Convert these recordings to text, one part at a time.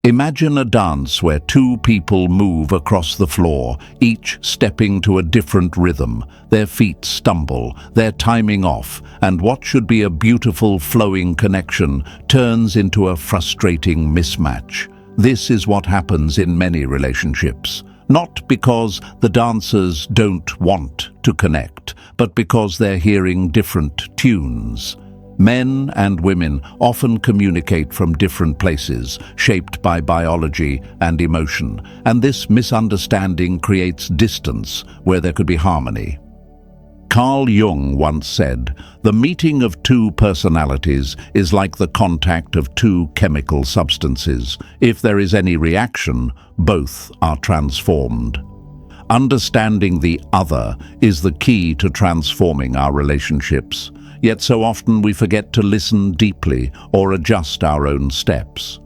Imagine a dance where two people move across the floor, each stepping to a different rhythm. Their feet stumble, their timing off, and what should be a beautiful flowing connection turns into a frustrating mismatch. This is what happens in many relationships. Not because the dancers don't want to connect, but because they're hearing different tunes. Men and women often communicate from different places, shaped by biology and emotion, and this misunderstanding creates distance where there could be harmony. Carl Jung once said, "The meeting of two personalities is like the contact of two chemical substances. If there is any reaction, both are transformed." Understanding the other is the key to transforming our relationships. Yet so often we forget to listen deeply or adjust our own steps.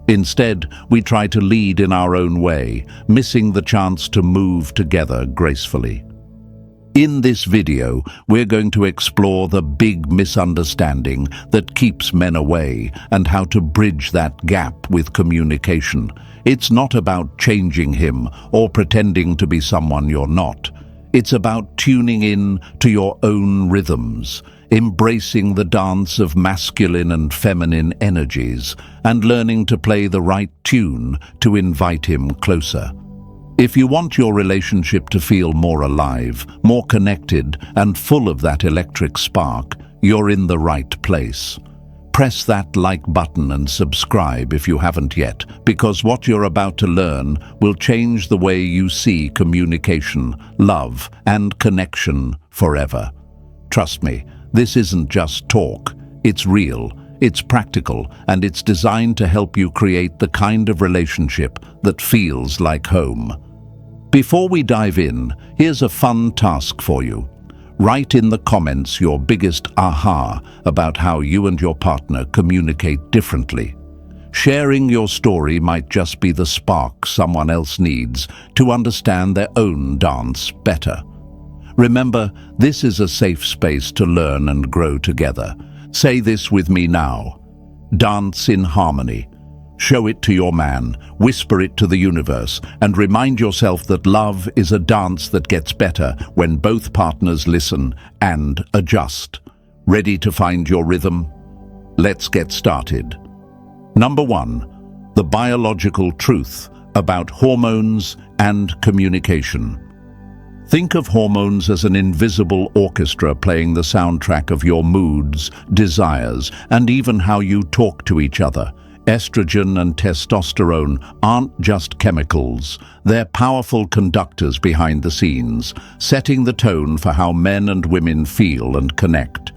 Instead, we try to lead in our own way, missing the chance to move together gracefully. In this video, we're going to explore the big misunderstanding that keeps men away and how to bridge that gap with communication. It's not about changing him or pretending to be someone you're not. It's about tuning in to your own rhythms, embracing the dance of masculine and feminine energies, and learning to play the right tune to invite him closer. If you want your relationship to feel more alive, more connected, and full of that electric spark, you're in the right place. Press that like button and subscribe if you haven't yet, because what you're about to learn will change the way you see communication, love, and connection forever. Trust me, this isn't just talk. It's real, it's practical, and it's designed to help you create the kind of relationship that feels like home. Before we dive in, here's a fun task for you. Write in the comments your biggest aha about how you and your partner communicate differently. Sharing your story might just be the spark someone else needs to understand their own dance better. Remember, this is a safe space to learn and grow together. Say this with me now. Dance in harmony. Show it to your man, whisper it to the universe, and remind yourself that love is a dance that gets better when both partners listen and adjust. Ready to find your rhythm? Let's get started. Number 1, the biological truth about hormones and communication. Think of hormones as an invisible orchestra playing the soundtrack of your moods, desires, and even how you talk to each other. Estrogen and testosterone aren't just chemicals, they're powerful conductors behind the scenes, setting the tone for how men and women feel and connect.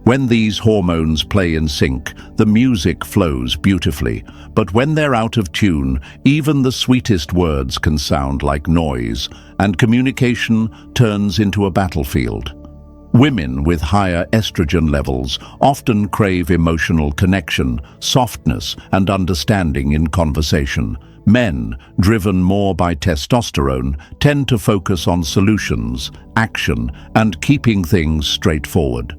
When these hormones play in sync, the music flows beautifully, but when they're out of tune, even the sweetest words can sound like noise, and communication turns into a battlefield. Women with higher estrogen levels often crave emotional connection, softness, and understanding in conversation. Men, driven more by testosterone, tend to focus on solutions, action, and keeping things straightforward.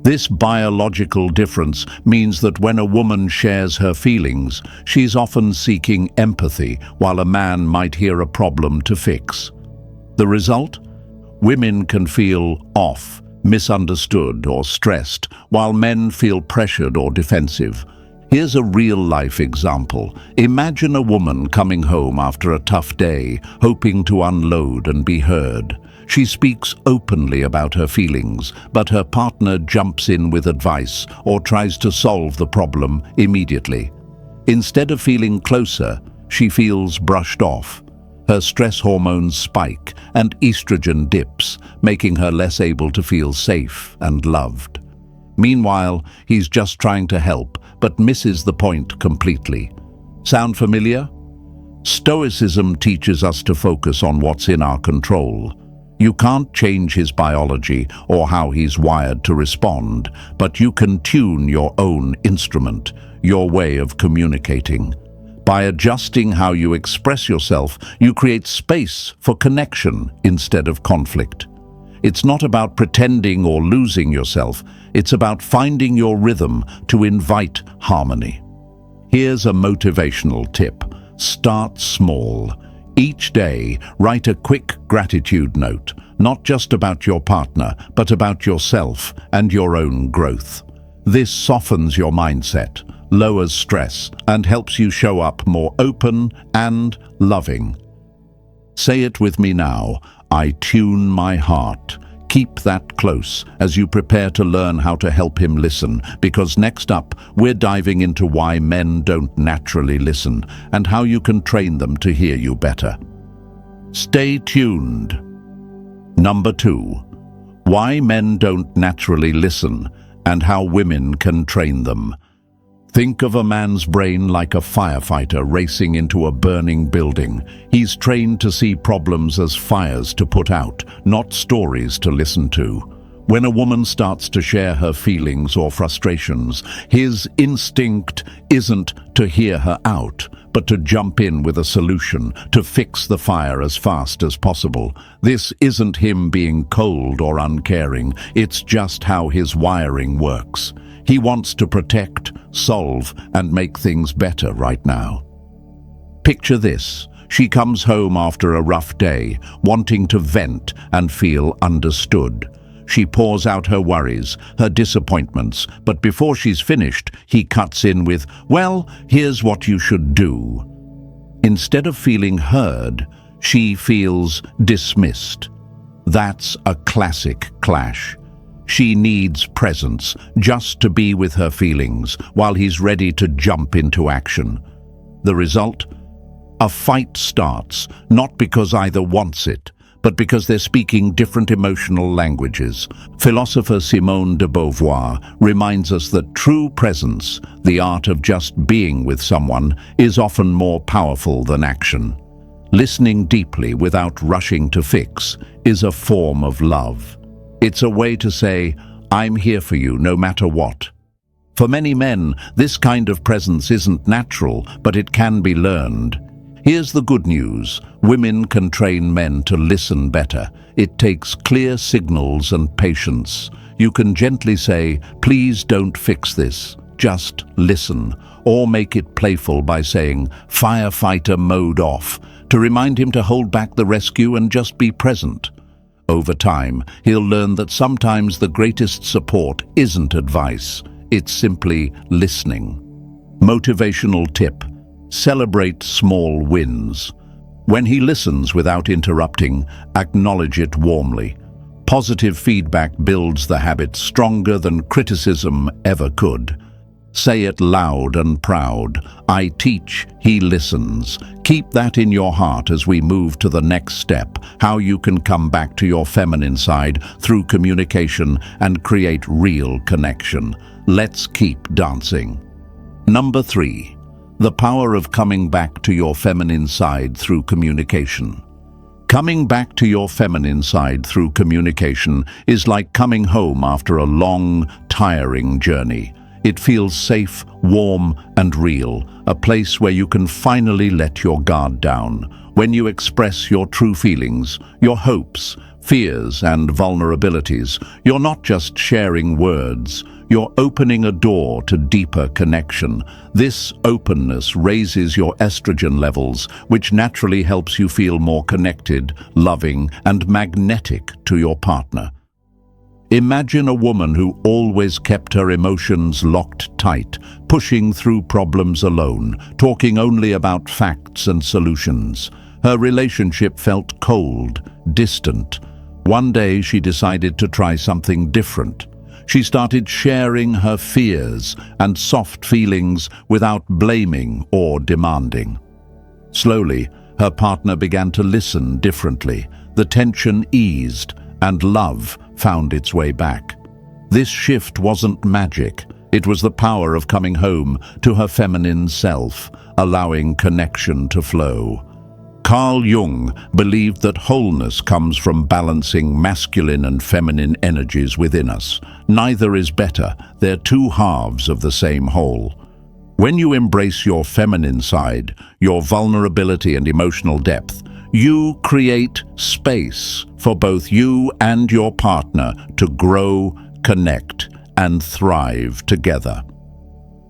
This biological difference means that when a woman shares her feelings, she's often seeking empathy, while a man might hear a problem to fix. The result? Women can feel off, misunderstood, or stressed, while men feel pressured or defensive. Here's a real-life example. Imagine a woman coming home after a tough day, hoping to unload and be heard. She speaks openly about her feelings, but her partner jumps in with advice or tries to solve the problem immediately. Instead of feeling closer, she feels brushed off. Her stress hormones spike and estrogen dips, making her less able to feel safe and loved. Meanwhile, he's just trying to help, but misses the point completely. Sound familiar? Stoicism teaches us to focus on what's in our control. You can't change his biology or how he's wired to respond, but you can tune your own instrument, your way of communicating. By adjusting how you express yourself, you create space for connection instead of conflict. It's not about pretending or losing yourself. It's about finding your rhythm to invite harmony. Here's a motivational tip. Start small. Each day, write a quick gratitude note, not just about your partner, but about yourself and your own growth. This softens your mindset, lowers stress, and helps you show up more open and loving. Say it with me now. I tune my heart. Keep that close as you prepare to learn how to help him listen, because next up, we're diving into why men don't naturally listen and how you can train them to hear you better. Stay tuned. Number 2. Why men don't naturally listen and how women can train them. Think of a man's brain like a firefighter racing into a burning building. He's trained to see problems as fires to put out, not stories to listen to. When a woman starts to share her feelings or frustrations, his instinct isn't to hear her out, but to jump in with a solution, to fix the fire as fast as possible. This isn't him being cold or uncaring, it's just how his wiring works. He wants to protect, solve, and make things better right now. Picture this. She comes home after a rough day, wanting to vent and feel understood. She pours out her worries, her disappointments, but before she's finished, he cuts in with, "Well, here's what you should do." Instead of feeling heard, she feels dismissed. That's a classic clash. She needs presence, just to be with her feelings, while he's ready to jump into action. The result? A fight starts, not because either wants it, but because they're speaking different emotional languages. Philosopher Simone de Beauvoir reminds us that true presence, the art of just being with someone, is often more powerful than action. Listening deeply without rushing to fix is a form of love. It's a way to say, "I'm here for you no matter what." For many men, this kind of presence isn't natural, but it can be learned. Here's the good news. Women can train men to listen better. It takes clear signals and patience. You can gently say, "Please don't fix this, just listen," or make it playful by saying, "Firefighter mode off," to remind him to hold back the rescue and just be present. Over time, he'll learn that sometimes the greatest support isn't advice, it's simply listening. Motivational tip: celebrate small wins. When he listens without interrupting, acknowledge it warmly. Positive feedback builds the habit stronger than criticism ever could. Say it loud and proud. I teach, he listens. Keep that in your heart as we move to the next step, how you can come back to your feminine side through communication and create real connection. Let's keep dancing. Number 3. The power of coming back to your feminine side through communication. Coming back to your feminine side through communication is like coming home after a long, tiring journey. It feels safe, warm, and real, a place where you can finally let your guard down. When you express your true feelings, your hopes, fears, and vulnerabilities, you're not just sharing words, you're opening a door to deeper connection. This openness raises your estrogen levels, which naturally helps you feel more connected, loving, and magnetic to your partner. Imagine a woman who always kept her emotions locked tight, pushing through problems alone, talking only about facts and solutions. Her relationship felt cold, distant. One day she decided to try something different. She started sharing her fears and soft feelings without blaming or demanding. Slowly, her partner began to listen differently. The tension eased, and love found its way back. This shift wasn't magic. It was the power of coming home to her feminine self, allowing connection to flow. Carl Jung believed that wholeness comes from balancing masculine and feminine energies within us. Neither is better. They're two halves of the same whole. When you embrace your feminine side, your vulnerability and emotional depth, you create space for both you and your partner to grow, connect, and thrive together.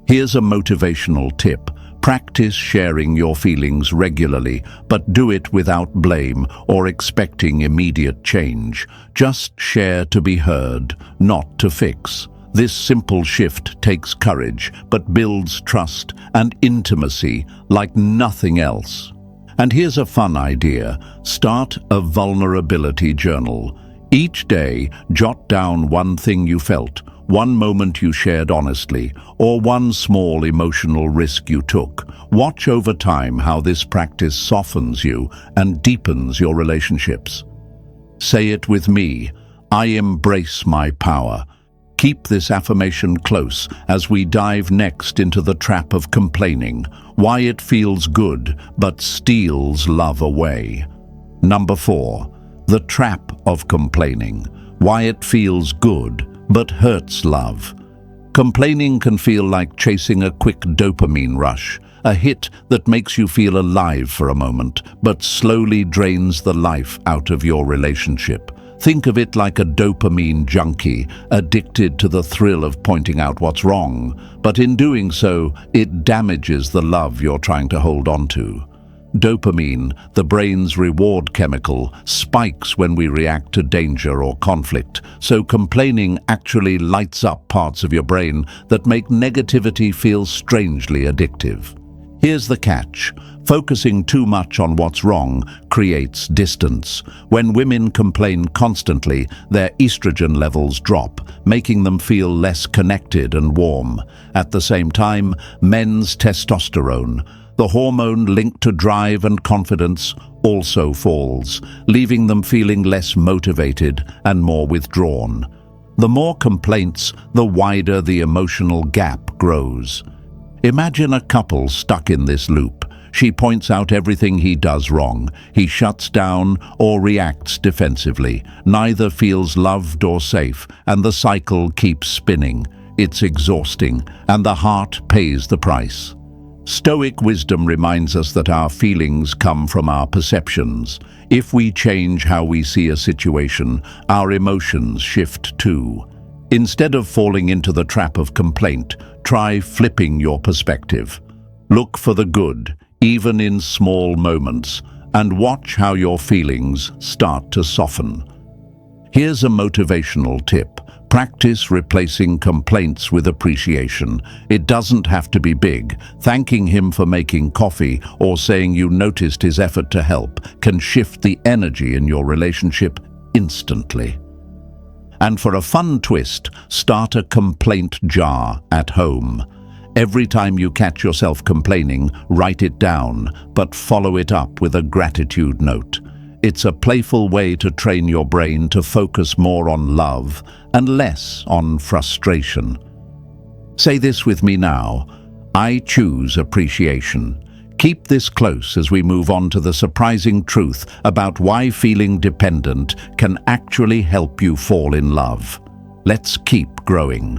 Here's a motivational tip. Practice sharing your feelings regularly, but do it without blame or expecting immediate change. Just share to be heard, not to fix. This simple shift takes courage, but builds trust and intimacy like nothing else. And here's a fun idea. Start a vulnerability journal. Each day, jot down one thing you felt, one moment you shared honestly, or one small emotional risk you took. Watch over time how this practice softens you and deepens your relationships. Say it with me, I embrace my power. Keep this affirmation close as we dive next into the trap of complaining, why it feels good but steals love away. Number 4, the trap of complaining, why it feels good but hurts love. Complaining can feel like chasing a quick dopamine rush, a hit that makes you feel alive for a moment, but slowly drains the life out of your relationship. Think of it like a dopamine junkie, addicted to the thrill of pointing out what's wrong, but in doing so, it damages the love you're trying to hold on to. Dopamine, the brain's reward chemical, spikes when we react to danger or conflict, so complaining actually lights up parts of your brain that make negativity feel strangely addictive. Here's the catch. Focusing too much on what's wrong creates distance. When women complain constantly, their estrogen levels drop, making them feel less connected and warm. At the same time, men's testosterone, the hormone linked to drive and confidence, also falls, leaving them feeling less motivated and more withdrawn. The more complaints, the wider the emotional gap grows. Imagine a couple stuck in this loop. She points out everything he does wrong. He shuts down or reacts defensively. Neither feels loved or safe, and the cycle keeps spinning. It's exhausting, and the heart pays the price. Stoic wisdom reminds us that our feelings come from our perceptions. If we change how we see a situation, our emotions shift too. Instead of falling into the trap of complaint, try flipping your perspective. Look for the good, even in small moments, and watch how your feelings start to soften. Here's a motivational tip. Practice replacing complaints with appreciation. It doesn't have to be big. Thanking him for making coffee or saying you noticed his effort to help can shift the energy in your relationship instantly. And for a fun twist, start a complaint jar at home. Every time you catch yourself complaining, write it down, but follow it up with a gratitude note. It's a playful way to train your brain to focus more on love and less on frustration. Say this with me now. I choose appreciation. Keep this close as we move on to the surprising truth about why feeling dependent can actually help you fall in love. Let's keep growing.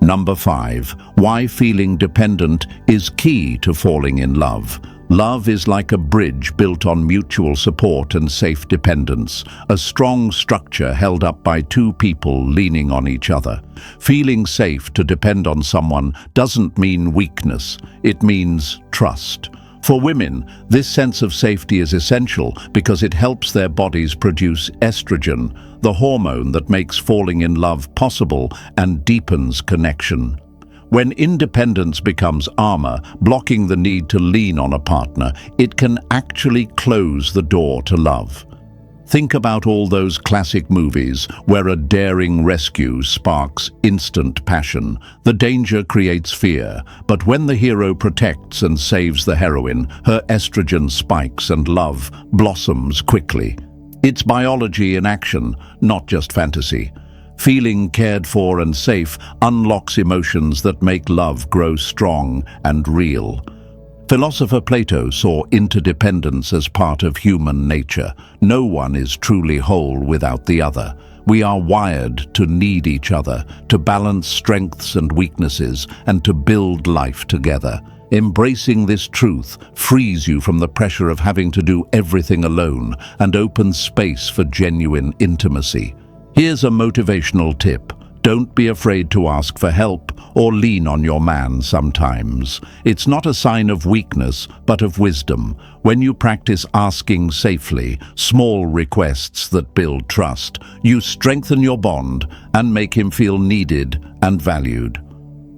Number 5, why feeling dependent is key to falling in love. Love is like a bridge built on mutual support and safe dependence, a strong structure held up by two people leaning on each other. Feeling safe to depend on someone doesn't mean weakness, it means trust. For women, this sense of safety is essential because it helps their bodies produce estrogen, the hormone that makes falling in love possible and deepens connection. When independence becomes armor, blocking the need to lean on a partner, it can actually close the door to love. Think about all those classic movies where a daring rescue sparks instant passion. The danger creates fear, but when the hero protects and saves the heroine, her estrogen spikes and love blossoms quickly. It's biology in action, not just fantasy. Feeling cared for and safe unlocks emotions that make love grow strong and real. Philosopher Plato saw interdependence as part of human nature. No one is truly whole without the other. We are wired to need each other, to balance strengths and weaknesses, and to build life together. Embracing this truth frees you from the pressure of having to do everything alone and opens space for genuine intimacy. Here's a motivational tip. Don't be afraid to ask for help or lean on your man sometimes. It's not a sign of weakness, but of wisdom. When you practice asking safely, small requests that build trust, you strengthen your bond and make him feel needed and valued.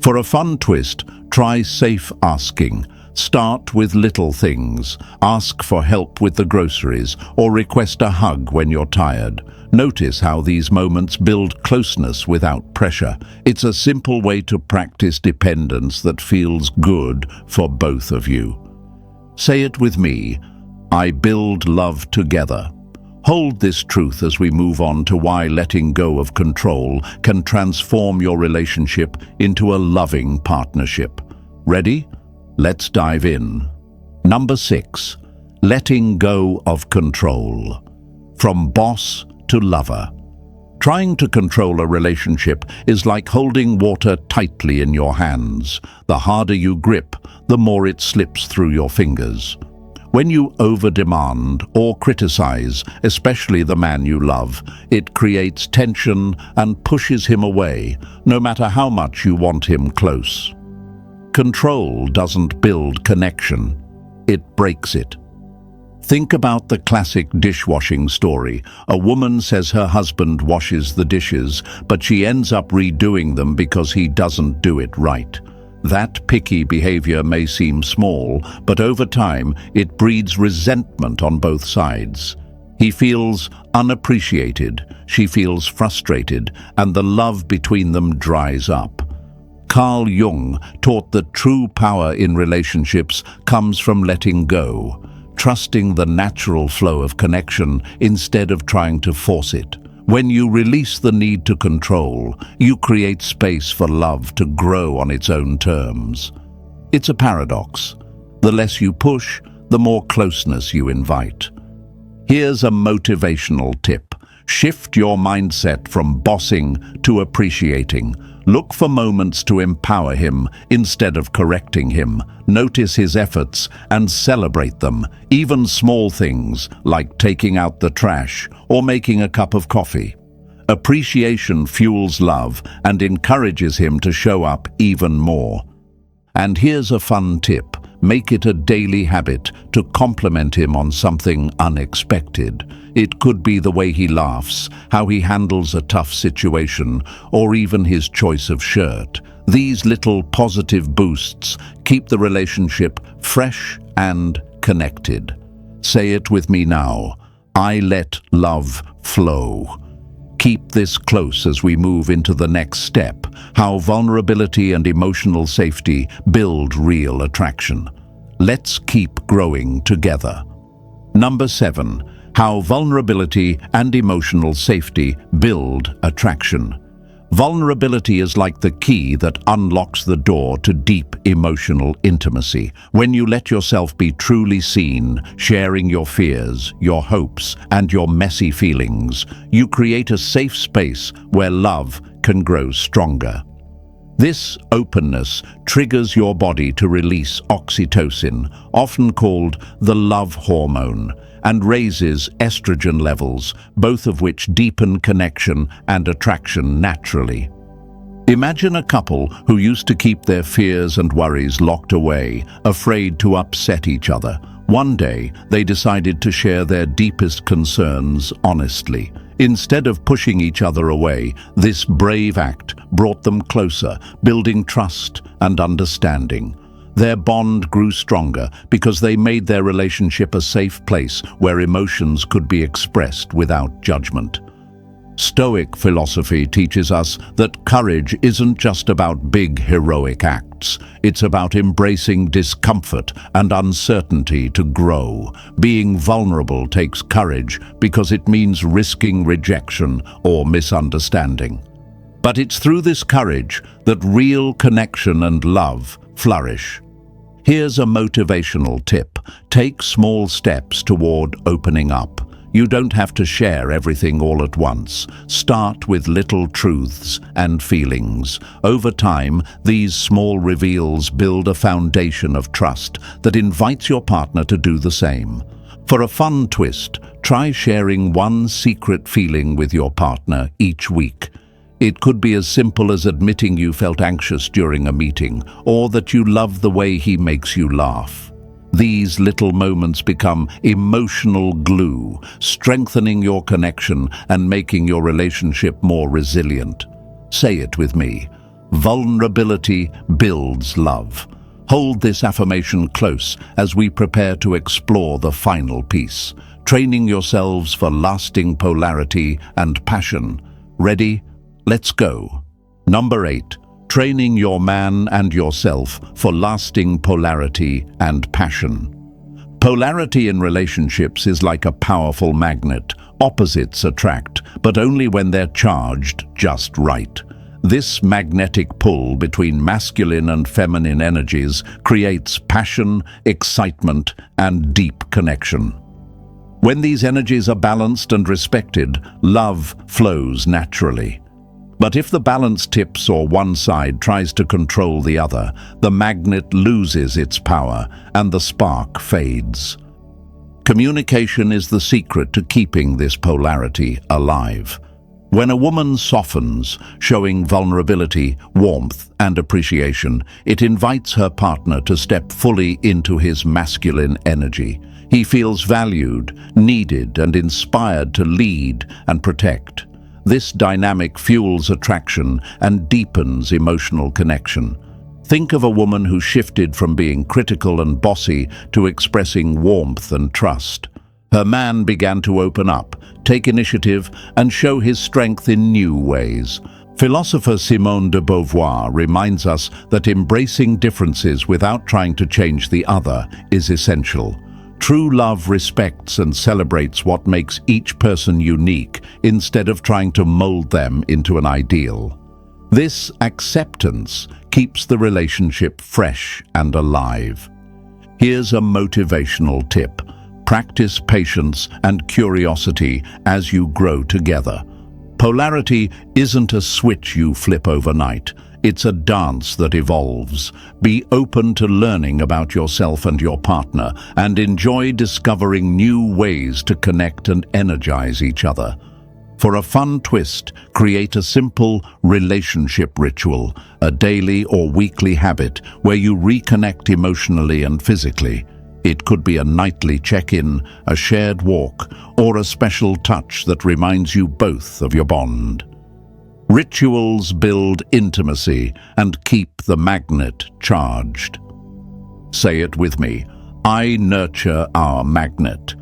For a fun twist, try safe asking. Start with little things. Ask for help with the groceries or request a hug when you're tired. Notice how these moments build closeness without pressure. It's a simple way to practice dependence that feels good for both of you. Say it with me. I build love together. Hold this truth as we move on to why letting go of control can transform your relationship into a loving partnership. Ready? Let's dive in. Number 6. Letting go of control. From boss to lover. Trying to control a relationship is like holding water tightly in your hands. The harder you grip, the more it slips through your fingers. When you over-demand or criticize, especially the man you love, it creates tension and pushes him away, no matter how much you want him close. Control doesn't build connection, it breaks it. Think about the classic dishwashing story. A woman says her husband washes the dishes, but she ends up redoing them because he doesn't do it right. That picky behavior may seem small, but over time it breeds resentment on both sides. He feels unappreciated, she feels frustrated, and the love between them dries up. Carl Jung taught that true power in relationships comes from letting go, trusting the natural flow of connection instead of trying to force it. When you release the need to control, you create space for love to grow on its own terms. It's a paradox. The less you push, the more closeness you invite. Here's a motivational tip. Shift your mindset from bossing to appreciating. Look for moments to empower him instead of correcting him. Notice his efforts and celebrate them, even small things like taking out the trash or making a cup of coffee. Appreciation fuels love and encourages him to show up even more. And here's a fun tip. Make it a daily habit to compliment him on something unexpected. It could be the way he laughs, how he handles a tough situation, or even his choice of shirt. These little positive boosts keep the relationship fresh and connected. Say it with me now. I let love flow. Keep this close as we move into the next step, how vulnerability and emotional safety build real attraction. Let's keep growing together. Number 7. How vulnerability and emotional safety build attraction. Vulnerability is like the key that unlocks the door to deep emotional intimacy. When you let yourself be truly seen, sharing your fears, your hopes, and your messy feelings, you create a safe space where love can grow stronger. This openness triggers your body to release oxytocin, often called the love hormone, and raises estrogen levels, both of which deepen connection and attraction naturally. Imagine a couple who used to keep their fears and worries locked away, afraid to upset each other. One day, they decided to share their deepest concerns honestly. Instead of pushing each other away, this brave act brought them closer, building trust and understanding. Their bond grew stronger because they made their relationship a safe place where emotions could be expressed without judgment. Stoic philosophy teaches us that courage isn't just about big heroic acts. It's about embracing discomfort and uncertainty to grow. Being vulnerable takes courage because it means risking rejection or misunderstanding. But it's through this courage that real connection and love flourish. Here's a motivational tip. Take small steps toward opening up. You don't have to share everything all at once. Start with little truths and feelings. Over time, these small reveals build a foundation of trust that invites your partner to do the same. For a fun twist, try sharing one secret feeling with your partner each week. It could be as simple as admitting you felt anxious during a meeting, or that you love the way he makes you laugh. These little moments become emotional glue, strengthening your connection and making your relationship more resilient. Say it with me. Vulnerability builds love. Hold this affirmation close as we prepare to explore the final piece, training yourselves for lasting polarity and passion. Ready? Let's go. Number 8. Training your man and yourself for lasting polarity and passion. Polarity in relationships is like a powerful magnet. Opposites attract, but only when they're charged just right. This magnetic pull between masculine and feminine energies creates passion, excitement, and deep connection. When these energies are balanced and respected, love flows naturally. But if the balance tips or one side tries to control the other, the magnet loses its power and the spark fades. Communication is the secret to keeping this polarity alive. When a woman softens, showing vulnerability, warmth, and appreciation, it invites her partner to step fully into his masculine energy. He feels valued, needed, and inspired to lead and protect. This dynamic fuels attraction and deepens emotional connection. Think of a woman who shifted from being critical and bossy to expressing warmth and trust. Her man began to open up, take initiative, and show his strength in new ways. Philosopher Simone de Beauvoir reminds us that embracing differences without trying to change the other is essential. True love respects and celebrates what makes each person unique instead of trying to mold them into an ideal. This acceptance keeps the relationship fresh and alive. Here's a motivational tip. Practice patience and curiosity as you grow together. Polarity isn't a switch you flip overnight. It's a dance that evolves. Be open to learning about yourself and your partner, and enjoy discovering new ways to connect and energize each other. For a fun twist, create a simple relationship ritual, a daily or weekly habit where you reconnect emotionally and physically. It could be a nightly check-in, a shared walk, or a special touch that reminds you both of your bond. Rituals build intimacy and keep the magnet charged. Say it with me. I nurture our magnet.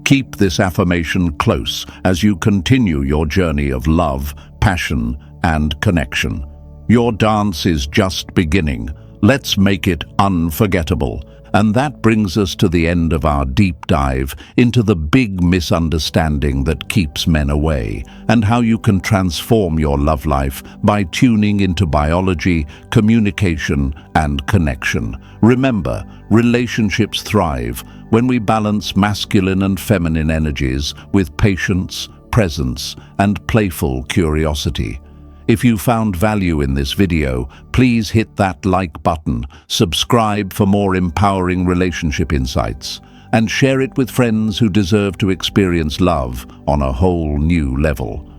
Keep this affirmation close as you continue your journey of love, passion, and connection. Your dance is just beginning. Let's make it unforgettable. And that brings us to the end of our deep dive into the big misunderstanding that keeps men away, and how you can transform your love life by tuning into biology, communication, and connection. Remember, relationships thrive when we balance masculine and feminine energies with patience, presence, and playful curiosity. If you found value in this video, please hit that like button, subscribe for more empowering relationship insights, and share it with friends who deserve to experience love on a whole new level.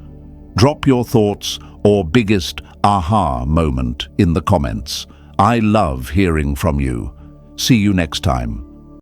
Drop your thoughts or biggest aha moment in the comments. I love hearing from you. See you next time.